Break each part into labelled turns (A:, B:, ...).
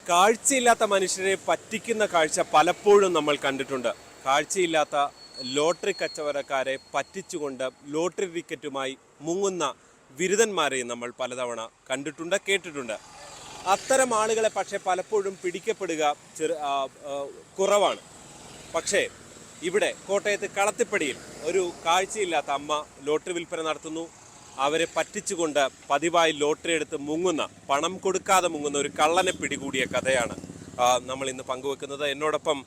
A: കാഴ്ചയില്ലാത്ത മനുഷ്യരെ പറ്റിക്കുന്ന കാഴ്ച പലപ്പോഴും നമ്മൾ കണ്ടിട്ടുണ്ട്. കാഴ്ചയില്ലാത്ത ലോട്ടറി കച്ചവടക്കാരെ പറ്റിച്ചുകൊണ്ട് ലോട്ടറി ടിക്കറ്റുമായി മുങ്ങുന്ന ബിരുദന്മാരെയും നമ്മൾ പലതവണ കണ്ടിട്ടുണ്ട്, കേട്ടിട്ടുണ്ട്. അത്തരം ആളുകളെ പക്ഷേ പലപ്പോഴും പിടിക്കപ്പെടുക കുറവാണ്. പക്ഷേ ഇവിടെ കോട്ടയത്ത് കളത്തിപ്പടിയിൽ ഒരു കാഴ്ചയില്ലാത്ത അമ്മ ലോട്ടറി വിൽപ്പന നടത്തുന്നു. അവരെ പറ്റിച്ചുകൊണ്ട് പതിവായി ലോട്ടറി എടുത്ത് മുങ്ങുന്ന, പണം കൊടുക്കാതെ മുങ്ങുന്ന ഒരു കള്ളനെ പിടികൂടിയ കഥയാണ് നമ്മൾ ഇന്ന് പങ്കുവെക്കുന്നത്. എന്നോടൊപ്പം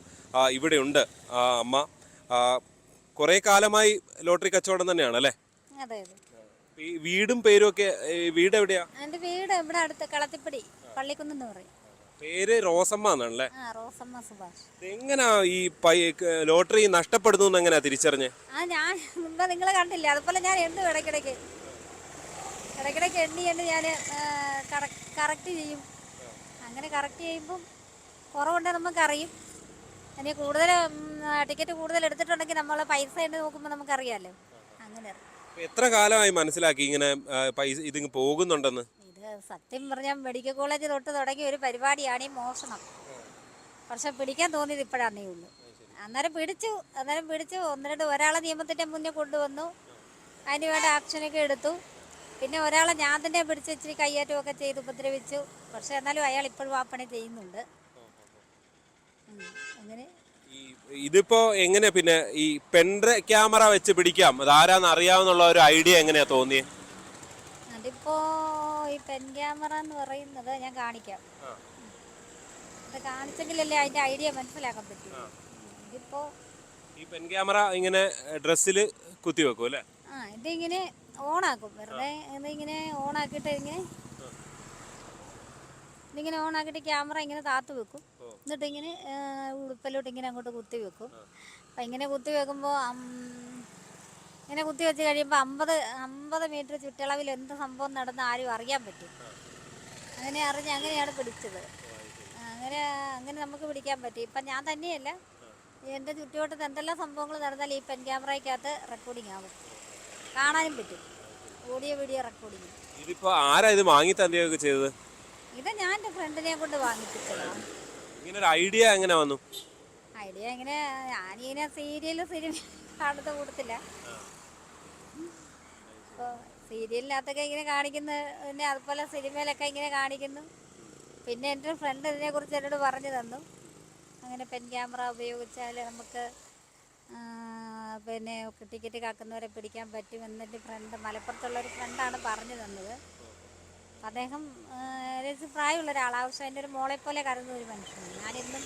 A: ഇവിടെയുണ്ട് അമ്മ. കുറേ കാലമായി ലോട്ടറി കച്ചവടം തന്നെയാണ് അല്ലേ? ഈ വീടും പേരും ഒക്കെ, വീട് എവിടെയാ?
B: എന്റെ വീട് ഇവിടെ അടുത്ത് കളത്തിപ്പടി പള്ളിക്കുന്ന് പറയും.
A: പേര് റോസമ്മ എന്നാണല്ലേ?
B: റോസമ്മ സുഭാഷ്.
A: എങ്ങനാ ഈ ലോട്ടറി നഷ്ടപ്പെടുന്നു എങ്ങനെയാ തിരിച്ചറിഞ്ഞേ?
B: ഞാൻ നിങ്ങളെ കണ്ടില്ല, അതുപോലെ ഞാൻ എണ്ണും ഇടയ്ക്കിടയ്ക്ക് എണ്ണി ഞാൻ കറക്റ്റ് ചെയ്യും. അങ്ങനെ കറക്റ്റ് ചെയ്യുമ്പം കുറവുണ്ടെങ്കിൽ നമുക്കറിയും. ഇനി കൂടുതൽ ടിക്കറ്റ് കൂടുതൽ എടുത്തിട്ടുണ്ടെങ്കിൽ നമ്മൾ പൈസ എണ്ണി നോക്കുമ്പോൾ നമുക്കറിയാമല്ലോ. അങ്ങനെ
A: എത്ര കാലമായി മനസ്സിലാക്കി ഇങ്ങനെ പൈസ ഇത് പോകുന്നുണ്ടെന്ന്?
B: ഇത് സത്യം പറഞ്ഞാൽ മെഡിക്കൽ കോളേജ് തൊട്ട് തുടങ്ങിയ ഒരു പരിപാടിയാണ് ഈ മോഷണം. പക്ഷെ പിടിക്കാൻ തോന്നിയത് ഇപ്പോഴാണേ ഉള്ളൂ. അന്നേരം പിടിച്ചു ഒരാളെ നിയമത്തിൻ്റെ മുന്നേ കൊണ്ടുവന്നു, അതിന് വേണ്ട ആക്ഷനൊക്കെ എടുത്തു. പിന്നെ ഒരാളെ ഞാൻ തന്നെ പിടിച്ച് ഇച്ചിരി കയ്യേറ്റമൊക്കെ ചെയ്ത് ഉപദ്രവിച്ചു. പക്ഷെ എന്നാലും അയാൾ ഇപ്പോഴും ആ പണി ചെയ്യുന്നുണ്ട്. അങ്ങനെ
A: ഇതിപ്പോ എങ്ങനെ പിന്നെ ഈ ക്യാമറ വെച്ച് പിടിക്കാം, അതാരാന്ന് അറിയാവുന്നുള്ള ഒരു ഐഡിയ എങ്ങനെയാ തോന്നിയേ?
B: അതിപ്പോ ഈ പെൻ ക്യാമറ എന്ന് പറയുന്നത് ഞാൻ കാണിക്കാം. അത് കാണിച്ചെങ്കിലല്ലേ അതിന്റെ ഐഡിയ മനസ്സിലാക്കാൻ പറ്റും. ഇതിപ്പോ
A: ഈ പെൻ ക്യാമറ ഇങ്ങനെ ഡ്രസ്സിൽ കുത്തി വെക്കും അല്ലേ?
B: ഇതിങ്ങനെ ഓണാക്കും. വെറുതെ ഇതിങ്ങനെ ഓണാക്കിയിട്ട് ഇതിങ്ങനെ ഓണാക്കിയിട്ട് ക്യാമറ ഇങ്ങനെ താത്ത് വെക്കും. എന്നിട്ട് ഇങ്ങനെ ഉടുപ്പിലോട്ട് ഇങ്ങനെ അങ്ങോട്ട് കുത്തി വെക്കും. അപ്പം ഇങ്ങനെ കുത്തി വെക്കുമ്പോൾ ഇങ്ങനെ കുത്തി വെച്ച് കഴിയുമ്പോൾ 50 മീറ്റർ ചുറ്റളവിൽ എന്ത് സംഭവം നടന്ന് ആരും അറിയാൻ പറ്റും. അങ്ങനെയാണ് പിടിച്ചത്. അങ്ങനെ നമുക്ക് പിടിക്കാൻ പറ്റും. ഇപ്പം ഞാൻ തന്നെയല്ല, എൻ്റെ ചുറ്റുവട്ടത്ത് എന്തെല്ലാം സംഭവങ്ങൾ നടന്നാൽ ഈ പെൻ ക്യാമറയ്ക്കകത്ത് റെക്കോർഡിങ് ആകും, കാണാനും പറ്റും. Audio video recording.
A: ഇതിപ്പോ ആരാ ഇത് വാങ്ങി തന്നെയൊക്കെ ചെയ്തത്?
B: ഇത് ഞാൻ എൻ്റെ ഫ്രണ്ടിനെ കൊണ്ട് വാങ്ങിപ്പിച്ചതാണ്.
A: ഇങ്ങനെ ഒരു ഐഡിയ എങ്ങനെ വന്നു?
B: ഐഡിയ ഇങ്ങനെ ഞാനിങ്ങനെ സിനിമ കാണുന്ന കൂട്ടത്തില്ല. ഇപ്പോൾ സീരിയലിനകത്തൊക്കെ ഇങ്ങനെ കാണിക്കുന്നു, പിന്നെ അതുപോലെ സിനിമയിലൊക്കെ ഇങ്ങനെ കാണിക്കുന്നു. പിന്നെ എൻ്റെ ഫ്രണ്ട് ഇതിനെക്കുറിച്ച് എന്നോട് പറഞ്ഞു തന്നു. അങ്ങനെ പെൻ ക്യാമറ ഉപയോഗിച്ചാൽ നമുക്ക് പിന്നെ ടിക്കറ്റ് കാക്കുന്നവരെ പിടിക്കാൻ പറ്റും എന്നെൻ്റെ ഫ്രണ്ട്, മലപ്പുറത്തുള്ളൊരു ഫ്രണ്ടാണ് പറഞ്ഞു തന്നത്. അദ്ദേഹം പ്രായമുള്ള ഒരാളാണ്. പക്ഷേ എൻ്റെ ഒരു മോളെ പോലെ കരുതുന്ന ഒരു മനുഷ്യനാണ്. ഞാനെന്നും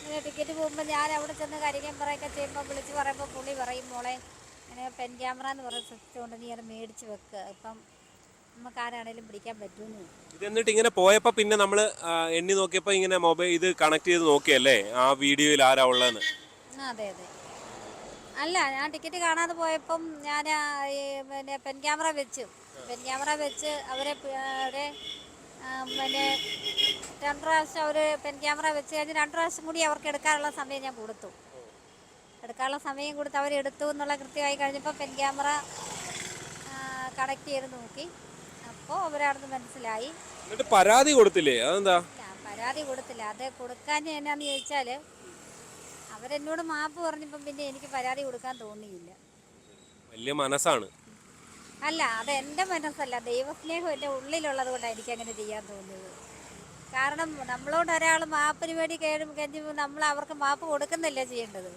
B: ഇങ്ങനെ ടിക്കറ്റ് പോകുമ്പോൾ ഞാൻ അവിടെ ചെന്ന് കരിക്കാൻ പറയുകയൊക്കെ ചെയ്യുമ്പോൾ വിളിച്ച് പറയുമ്പോൾ പുള്ളി പറയും, മോളെ ഇങ്ങനെ പെൻ ക്യാമറ എന്ന് പറയുന്ന സിസ്റ്റം കൊണ്ട് നീ അത് മേടിച്ച് വെക്കുക, ഇപ്പം നമുക്ക് ആരാണേലും പിടിക്കാൻ പറ്റുമെന്ന്.
A: ഇത് എന്നിട്ട് ഇങ്ങനെ പോയപ്പോൾ പിന്നെ നമ്മൾ എണ്ണി നോക്കിയപ്പോൾ ഇങ്ങനെ മൊബൈൽ ഇത് കണക്ട് ചെയ്ത് നോക്കിയല്ലേ ആ വീഡിയോയിൽ ആരാ ഉള്ളതെന്ന്?
B: അതെ. അല്ല, ഞാൻ ടിക്കറ്റ് കാണാതെ പോയപ്പം ഞാൻ പിന്നെ പെൻ ക്യാമറ വെച്ച് അവരെ പിന്നെ 2 പ്രാവശ്യം അവർ പെൻ ക്യാമറ വെച്ച് കഴിഞ്ഞ് 2 പ്രാവശ്യം കൂടി അവർക്ക് എടുക്കാനുള്ള സമയം ഞാൻ കൊടുത്തു. അവരെടുത്തു എന്നുള്ള കൃത്യമായി കഴിഞ്ഞപ്പോൾ പെൻ ക്യാമറ കണക്ട് ചെയ്ത് നോക്കി. അപ്പോൾ അവരവിടുന്ന് മനസ്സിലായി.
A: പരാതി കൊടുത്തില്ലേ? അതെന്താ?
B: പരാതി കൊടുത്തില്ല. അത് കൊടുക്കാൻ എന്നാന്ന് ചോദിച്ചാൽ അവരെന്നോട് മാപ്പ് പറഞ്ഞപ്പം പിന്നെ എനിക്ക് പരാതി കൊടുക്കാൻ തോന്നിയില്ല.
A: വലിയ മനസ്സാണ്.
B: അല്ല, അത് എൻ്റെ മനസ്സല്ല, ദൈവസ്നേഹം എൻ്റെ ഉള്ളിലുള്ളത് കൊണ്ടാണ് എനിക്കങ്ങനെ ചെയ്യാൻ തോന്നിയത്. കാരണം നമ്മളോട് ഒരാൾ മാപ്പിന് വേണ്ടി കെഞ്ചുമ്പോൾ നമ്മൾ അവർക്ക് മാപ്പ് കൊടുക്കുന്നില്ല ചെയ്യേണ്ടത്.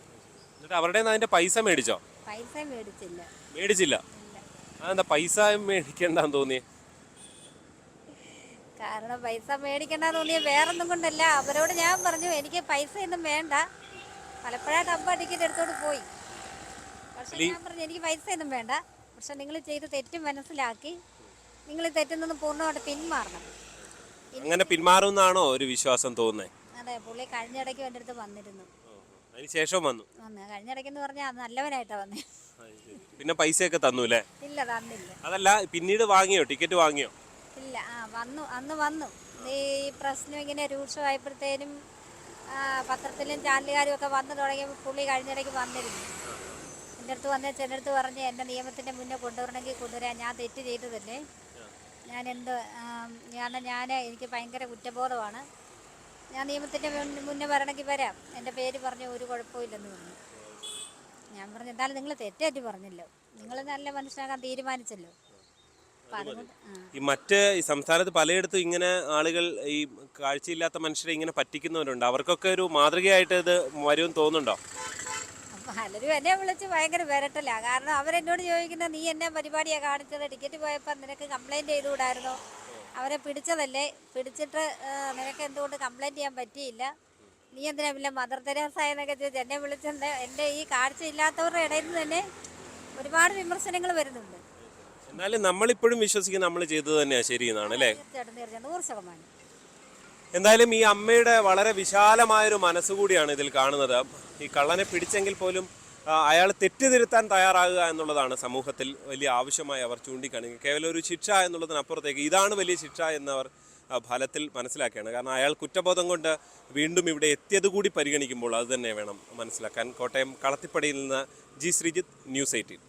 A: അവരുടെ അതിന്റെ പൈസ മേടിച്ചോ?
B: പൈസ
A: മേടിച്ചില്ല. അതെന്താ പൈസ മേടിക്കണ്ടെന്ന് തോന്നിയേ?
B: കാരണം പൈസ മേടിക്കണ്ടെന്ന് തോന്നിയത് വേറൊന്നും കൊണ്ടല്ല. അവരോട് ഞാൻ പറഞ്ഞു എനിക്ക് പൈസ ഒന്നും വേണ്ട. പലപ്പോഴായിട്ട് അമ്പ ടിക്കറ്റ് എടുത്തോണ്ട് പോയി. പക്ഷെ ഞാൻ പറഞ്ഞു എനിക്ക് പൈസ ഒന്നും വേണ്ട, പക്ഷെ നിങ്ങൾ ചെയ്ത് തെറ്റ് മനസ്സിലാക്കി നിങ്ങൾ തെറ്റിൽ നിന്ന് പൂർണ്ണമായിട്ട് പിന്മാറണം.
A: അങ്ങനെ പിന്മാറുന്നാണോ ഒരു വിശ്വാസം തോന്നുന്നത്?
B: അതെ, പുള്ളി കഴിഞ്ഞിടയ്ക്ക് എൻ്റെ അടുത്ത് വന്നിരുന്നു.
A: അതിനുശേഷം വന്നു
B: കഴിഞ്ഞിടയ്ക്കെന്ന് പറഞ്ഞാൽ അത് നല്ലവനായിട്ടാണ് വന്നേ.
A: പിന്നെ പൈസയൊക്കെ തന്നൂല്ലേ?
B: ഇല്ല, തന്നില്ല.
A: അതല്ല, പിന്നീട് വാങ്ങിയോ? ടിക്കറ്റ് വാങ്ങിയോ?
B: ഇല്ല. അന്ന് വന്നു. ഈ പ്രശ്നം ഇങ്ങനെ രൂക്ഷമായപ്പോഴത്തേനും പത്രത്തിലും ചാനലുകാരും ഒക്കെ വന്നു തുടങ്ങിയപ്പോൾ പുള്ളി കഴിഞ്ഞിടയ്ക്ക് വന്നിരുന്നു. എൻ്റെ അടുത്ത് എൻ്റെ അടുത്ത് പറഞ്ഞ് എൻ്റെ നിയമത്തിൻ്റെ മുന്നേ കൊണ്ടുവരണമെങ്കിൽ കൊണ്ടുവരാൻ, ഞാൻ തെറ്റ് ചെയ്തതല്ലേ, ഞാൻ എനിക്ക് ഭയങ്കര കുറ്റബോധമാണ്, ഞാൻ നിയമത്തിൻ്റെ മുന്നേ വരണമെങ്കിൽ വരാം, എൻ്റെ പേര് പറഞ്ഞ് ഒരു കുഴപ്പമില്ലെന്ന് പറഞ്ഞു. ഞാൻ പറഞ്ഞു എന്തായാലും നിങ്ങൾ തെറ്റേറ്റ് പറഞ്ഞല്ലോ, നിങ്ങൾ നല്ല മനുഷ്യനാകാൻ തീരുമാനിച്ചല്ലോ. അപ്പം അതുകൊണ്ട്
A: ഈ മറ്റ് ഈ സംസ്ഥാനത്ത് പലയിടത്തും ഇങ്ങനെ ആളുകൾ ഈ കാഴ്ചയില്ലാത്ത മനുഷ്യരെ ഇങ്ങനെ പറ്റിക്കുന്നവരുണ്ട്. അവർക്കൊക്കെ ഒരു മാതൃകയായിട്ട് ഇത് വരുമെന്ന് തോന്നുന്നുണ്ടോ?
B: അപ്പം പലരും എന്നെ വിളിച്ച് ഭയങ്കര വിരട്ടല. കാരണം അവരെന്നോട് ചോദിക്കുന്നത്, നീ എന്നെ പരിപാടിയാണ് കാണിച്ചത്, ടിക്കറ്റ് പോയപ്പോൾ നിനക്ക് കംപ്ലൈൻറ്റ് ചെയ്തുകൂടായിരുന്നോ? അവരെ പിടിച്ചതല്ലേ, പിടിച്ചിട്ട് നിനക്ക് എന്തുകൊണ്ട് കംപ്ലൈൻറ്റ് ചെയ്യാൻ പറ്റിയില്ല, നീ എന്തിനാ പിന്നെ മദർ തെരേസ എന്നൊക്കെ ചോദിച്ച് എന്നെ വിളിച്ചെന്ന്. എൻ്റെ ഈ കാഴ്ചയില്ലാത്തവരുടെ ഇടയിൽ നിന്ന് തന്നെ ഒരുപാട് വിമർശനങ്ങൾ വരുന്നുണ്ട്.
A: എന്നാലും നമ്മളിപ്പോഴും വിശ്വസിക്കുന്നത് നമ്മൾ ചെയ്തത് തന്നെയാണ് ശരിയെന്നാണ് അല്ലേ?
B: തീർച്ചയായിട്ടും തീർച്ചയായിട്ടും 100%.
A: എന്തായാലും ഈ അമ്മയുടെ വളരെ വിശാലമായൊരു മനസ്സുകൂടിയാണ് ഇതിൽ കാണുന്നത്. ഈ കള്ളനെ പിടിച്ചെങ്കിൽ പോലും അയാൾ തെറ്റുതിരുത്താൻ തയ്യാറാകുക എന്നുള്ളതാണ് സമൂഹത്തിൽ വലിയ ആവശ്യമായി അവർ ചൂണ്ടിക്കാണിക്കുക. കേവലം ഒരു ശിക്ഷ എന്നുള്ളതിനപ്പുറത്തേക്ക് ഇതാണ് വലിയ ശിക്ഷ എന്നവർ ഫലത്തിൽ മനസ്സിലാക്കുകയാണ്. കാരണം അയാൾ കുറ്റബോധം കൊണ്ട് വീണ്ടും ഇവിടെ എത്തിയത് കൂടി പരിഗണിക്കുമ്പോൾ അത് തന്നെ വേണം മനസ്സിലാക്കാൻ. കോട്ടയം കളത്തിപ്പടിയിൽ നിന്ന് ജി ശ്രീജിത്ത്, ന്യൂസ് 18.